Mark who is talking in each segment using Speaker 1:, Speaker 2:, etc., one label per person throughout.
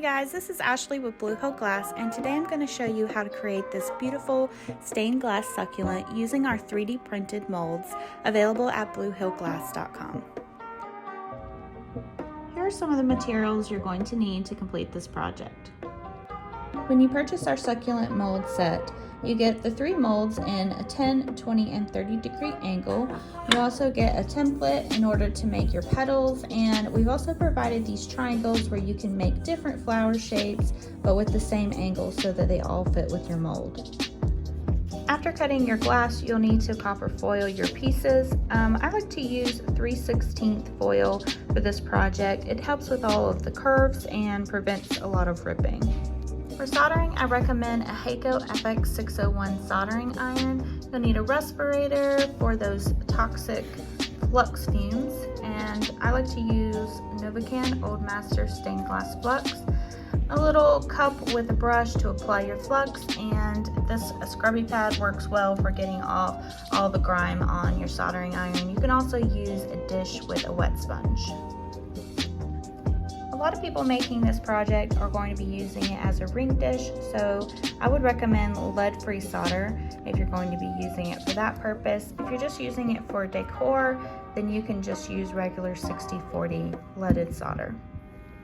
Speaker 1: guys, this is Ashley with Blue Hill Glass, and today I'm going to show you how to create this beautiful stained glass succulent using our 3D printed molds available at bluehillglass.com. Here are some of the materials you're going to need to complete this project. When you purchase our succulent mold set, you get the 3 molds in a 10, 20, and 30 degree angle. You also get a template in order to make your petals, and we've also provided these triangles where you can make different flower shapes but with the same angle so that they all fit with your mold. After cutting your glass, you'll need to copper foil your pieces. I like to use 3/16 foil for this project. It helps with all of the curves and prevents a lot of ripping. For soldering, I recommend a Hakko FX601 soldering iron. You'll need a respirator for those toxic flux fumes, and I like to use Novacan Old Master stained glass flux, a little cup with a brush to apply your flux, and this scrubby pad works well for getting off all the grime on your soldering iron. You can also use a dish with a wet sponge. A lot of people making this project are going to be using it as a ring dish, so I would recommend lead-free solder if you're going to be using it for that purpose. If you're just using it for decor, then you can just use regular 60/40 leaded solder.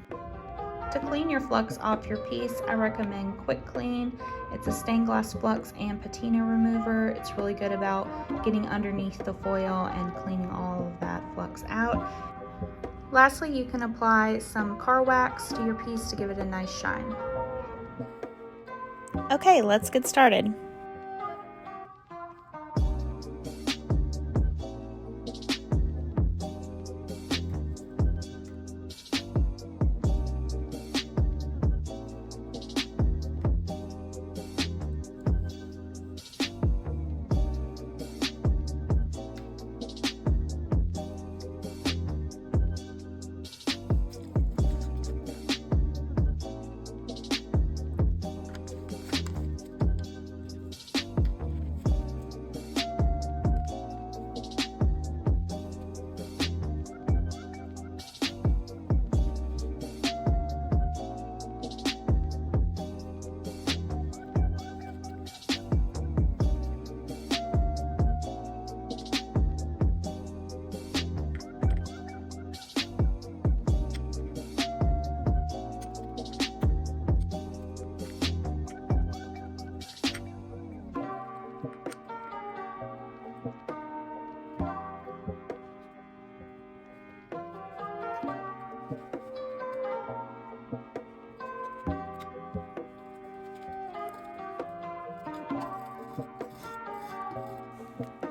Speaker 1: To clean your flux off your piece, I recommend Quick Clean. It's a stained glass flux and patina remover. It's really good about getting underneath the foil and cleaning all of that flux out. Lastly, you can apply some car wax to your piece to give it a nice shine. Okay, let's get started.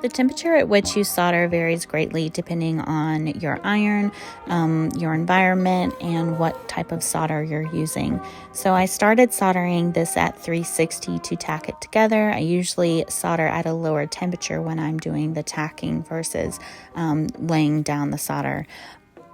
Speaker 1: The temperature at which you solder varies greatly depending on your iron, your environment, and what type of solder you're using. So I started soldering this at 360 to tack it together. I usually solder at a lower temperature when I'm doing the tacking versus laying down the solder.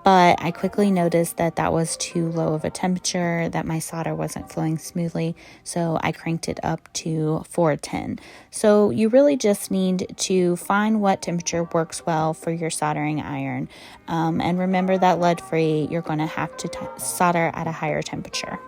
Speaker 1: But I quickly noticed that that was too low of a temperature, that my solder wasn't flowing smoothly, so I cranked it up to 410. So you really just need to find what temperature works well for your soldering iron. And remember that lead-free, you're going to have to solder at a higher temperature.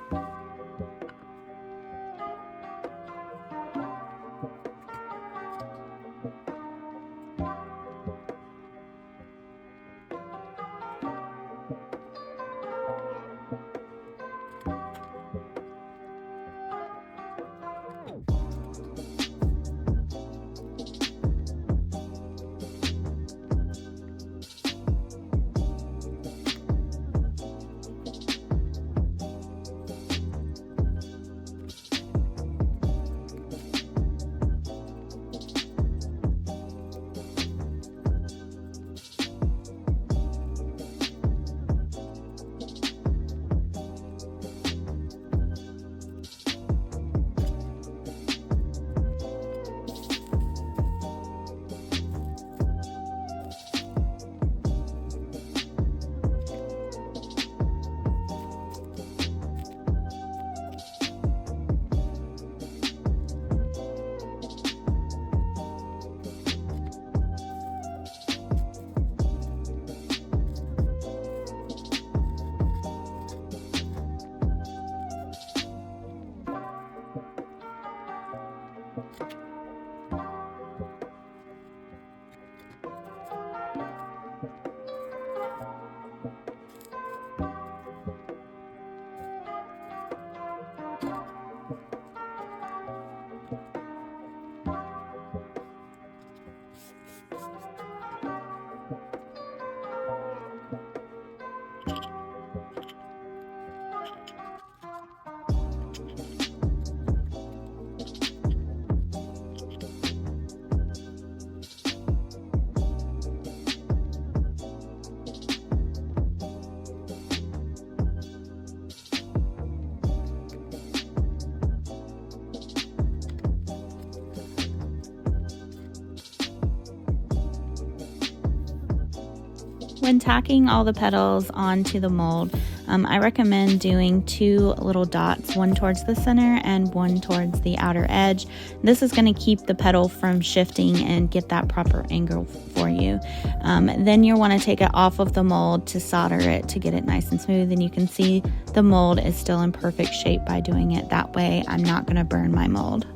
Speaker 1: When tacking all the petals onto the mold, I recommend doing 2 little dots, one towards the center and one towards the outer edge. This is going to keep the petal from shifting and get that proper angle for you. Then you'll want to take it off of the mold to solder it to get it nice and smooth, and you can see the mold is still in perfect shape by doing it that way. I'm not going to burn my mold.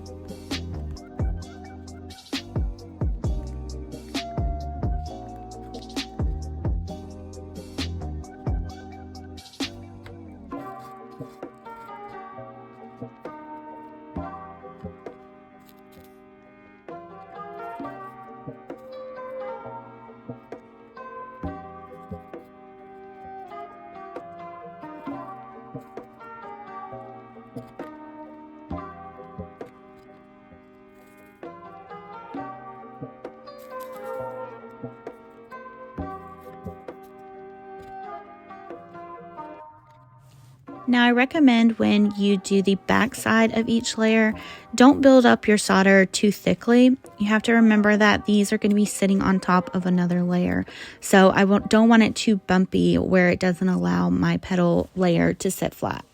Speaker 1: Now I recommend when you do the back side of each layer, don't build up your solder too thickly. You have to remember that these are going to be sitting on top of another layer. So I don't want it too bumpy where it doesn't allow my petal layer to sit flat.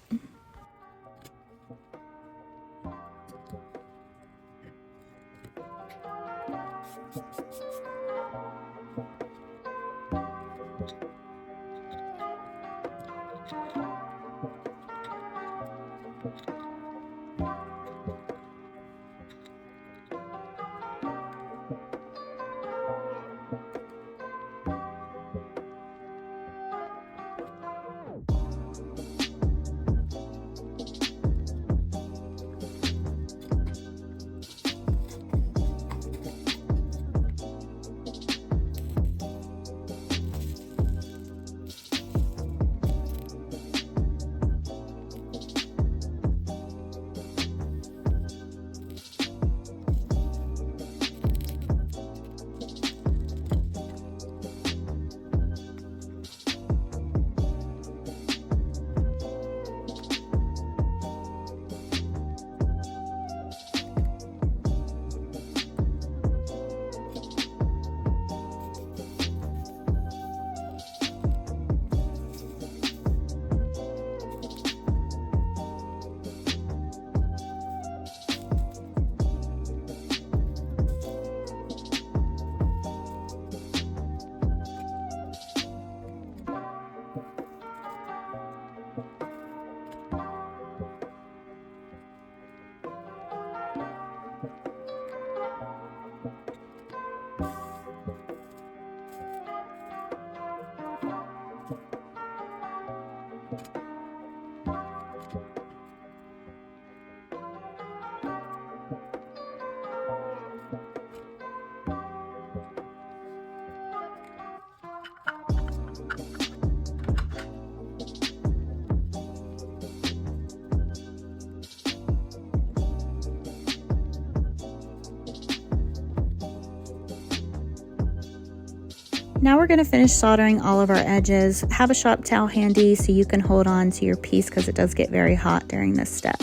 Speaker 1: Now we're going to finish soldering all of our edges. Have a sharp towel handy so you can hold on to your piece because it does get very hot during this step.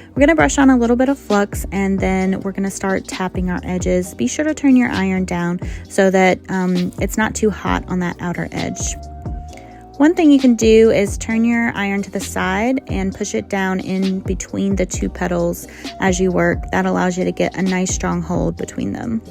Speaker 1: We're going to brush on a little bit of flux and then we're going to start tapping our edges. Be sure to turn your iron down so that it's not too hot on that outer edge. One thing you can do is turn your iron to the side and push it down in between the 2 petals as you work. That allows you to get a nice strong hold between them.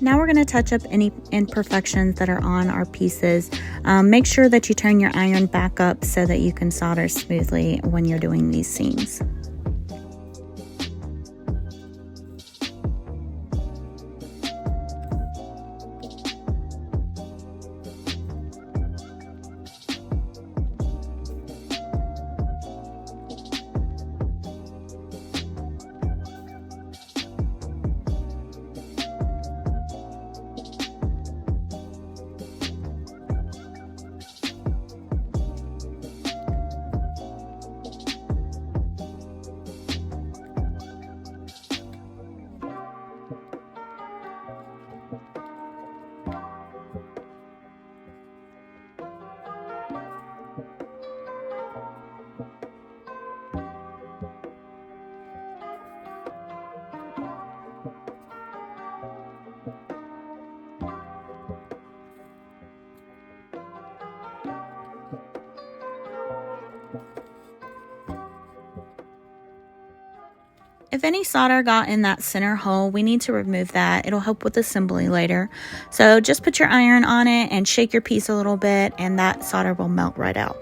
Speaker 1: Now we're going to touch up any imperfections that are on our pieces. Make sure that you turn your iron back up so that you can solder smoothly when you're doing these seams. If any solder got in that center hole, we need to remove that. It'll help with assembly later. So just put your iron on it and shake your piece a little bit, and that solder will melt right out.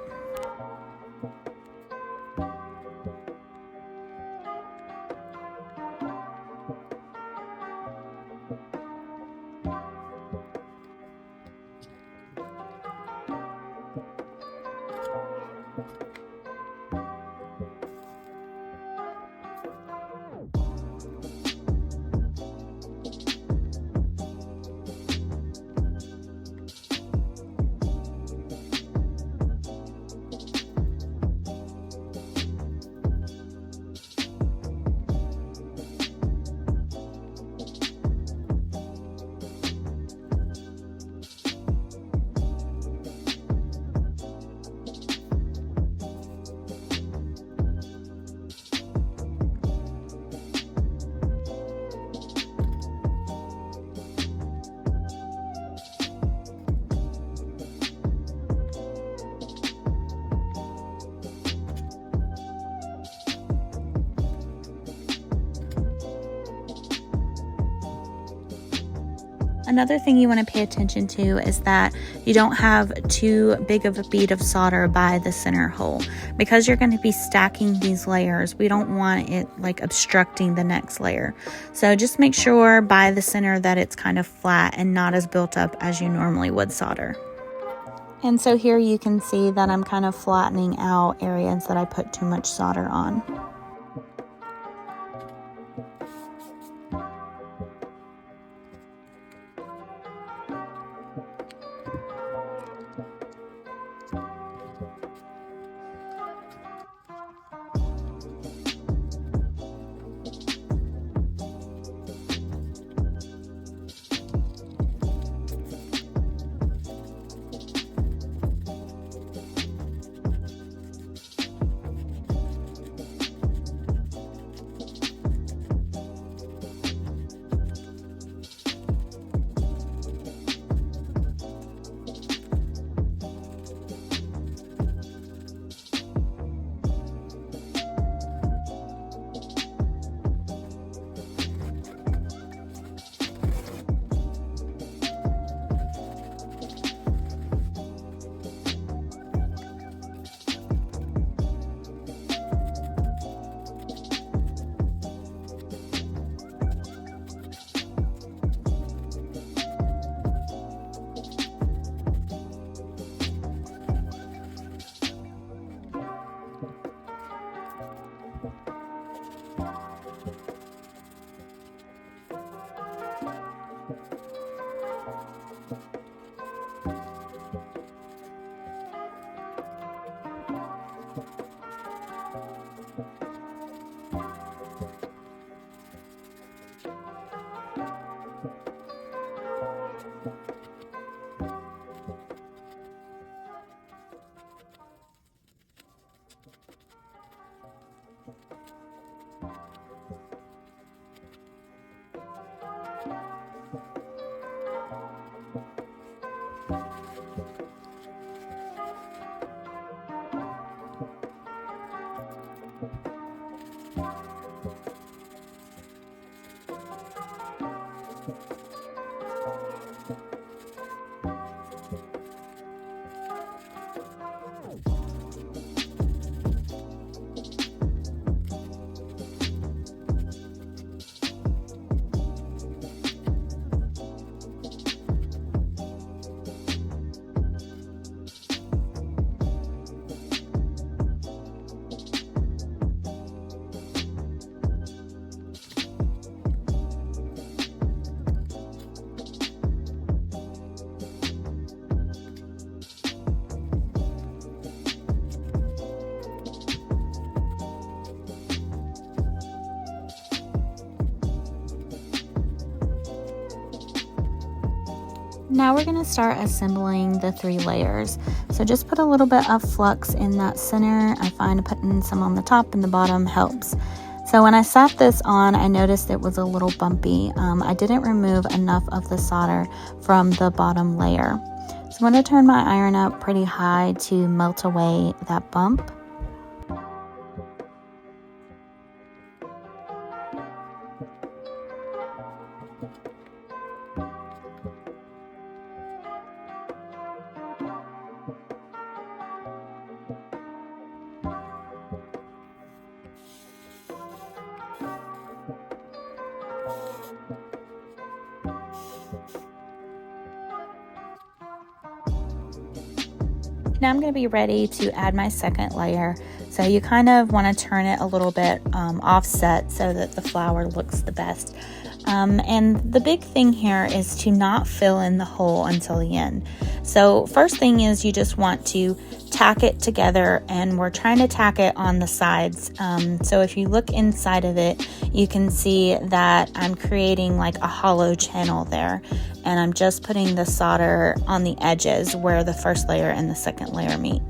Speaker 1: Another thing you want to pay attention to is that you don't have too big of a bead of solder by the center hole. Because you're going to be stacking these layers, we don't want it like obstructing the next layer. So just make sure by the center that it's kind of flat and not as built up as you normally would solder. And so here you can see that I'm kind of flattening out areas that I put too much solder on. Now we're going to start assembling the 3 layers. So just put a little bit of flux in that center. I find putting some on the top and the bottom helps. So when I sat this on, I noticed it was a little bumpy. I didn't remove enough of the solder from the bottom layer. So I'm going to turn my iron up pretty high to melt away that bump. Now I'm going to be ready to add my second layer. So you kind of want to turn it a little bit offset so that the flower looks the best. And the big thing here is to not fill in the hole until the end. So first thing is you just want to tack it together, and we're trying to tack it on the sides. So if you look inside of it, you can see that I'm creating like a hollow channel there, and I'm just putting the solder on the edges where the first layer and the second layer meet.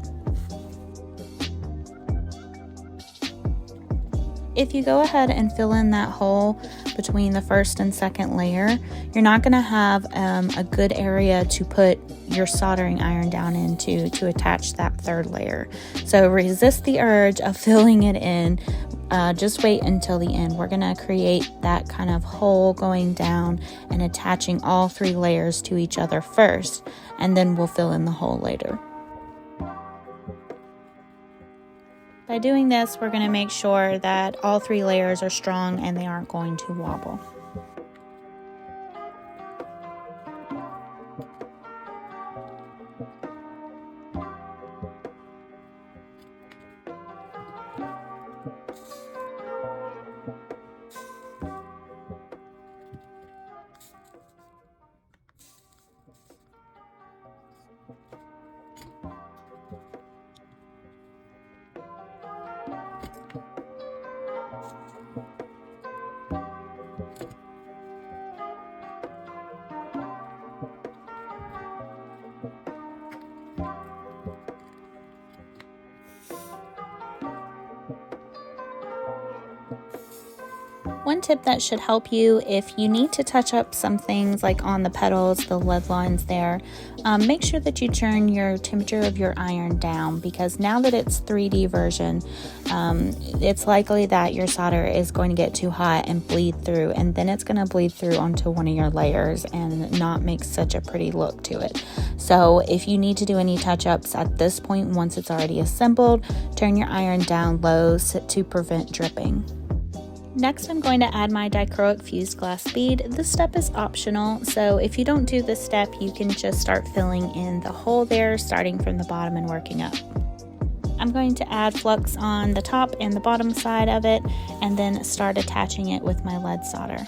Speaker 1: If you go ahead and fill in that hole between the first and second layer, you're not going to have a good area to put your soldering iron down into to attach that third layer. So resist the urge of filling it in. Just wait until the end. We're going to create that kind of hole going down and attaching all 3 layers to each other first, and then we'll fill in the hole later. By doing this, we're going to make sure that all 3 layers are strong and they aren't going to wobble. One tip that should help you if you need to touch up some things like on the petals, the lead lines there, make sure that you turn your temperature of your iron down, because now that it's 3D version, it's likely that your solder is going to get too hot and bleed through, and then it's going to bleed through onto one of your layers and not make such a pretty look to it. So if you need to do any touch-ups at this point, once it's already assembled, turn your iron down low to prevent dripping. Next, I'm going to add my dichroic fused glass bead. This step is optional, so if you don't do this step, you can just start filling in the hole there, starting from the bottom and working up. I'm going to add flux on the top and the bottom side of it, and then start attaching it with my lead solder.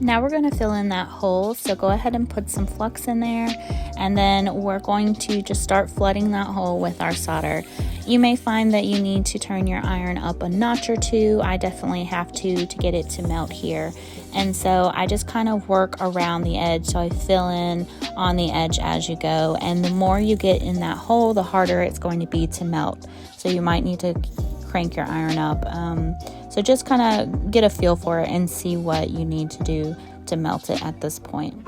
Speaker 1: Now we're going to fill in that hole, so go ahead and put some flux in there, and then we're going to just start flooding that hole with our solder. You may find that you need to turn your iron up a notch or two. I definitely have to get it to melt here. And so I just kind of work around the edge, so I fill in on the edge as you go. And the more you get in that hole, the harder it's going to be to melt. So you might need to crank your iron up. So just kind of get a feel for it and see what you need to do to melt it at this point.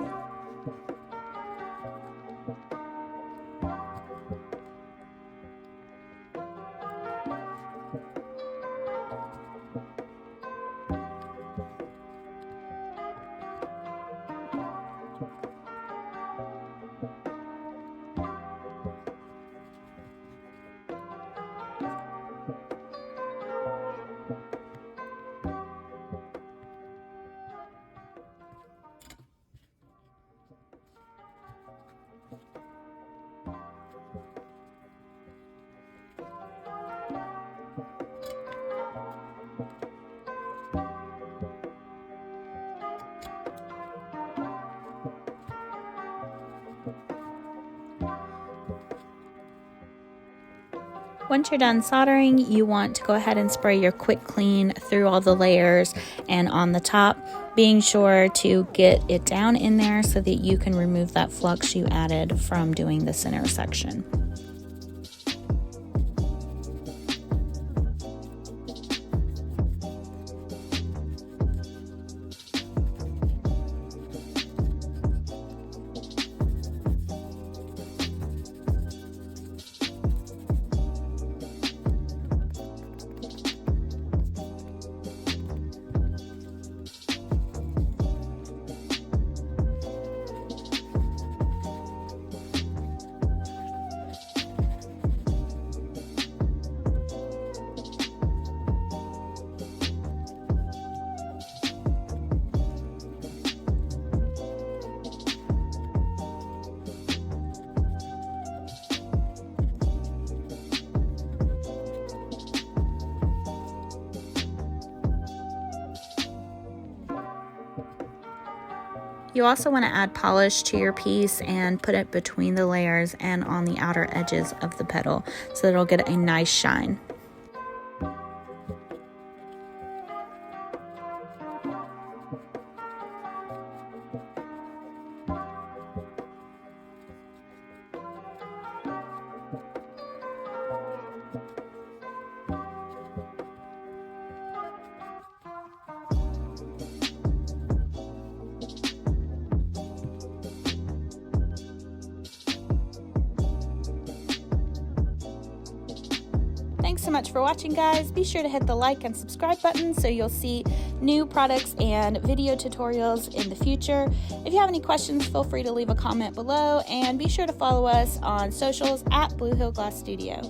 Speaker 1: Once you're done soldering, you want to go ahead and spray your quick clean through all the layers and on the top, being sure to get it down in there so that you can remove that flux you added from doing the center section. You also want to add polish to your piece and put it between the layers and on the outer edges of the petal so that it'll get a nice shine. Thanks so much for watching, guys. Be sure to hit the like and subscribe button so you'll see new products and video tutorials in the future. If you have any questions, feel free to leave a comment below, and be sure to follow us on socials at Blue Hill Glass Studio.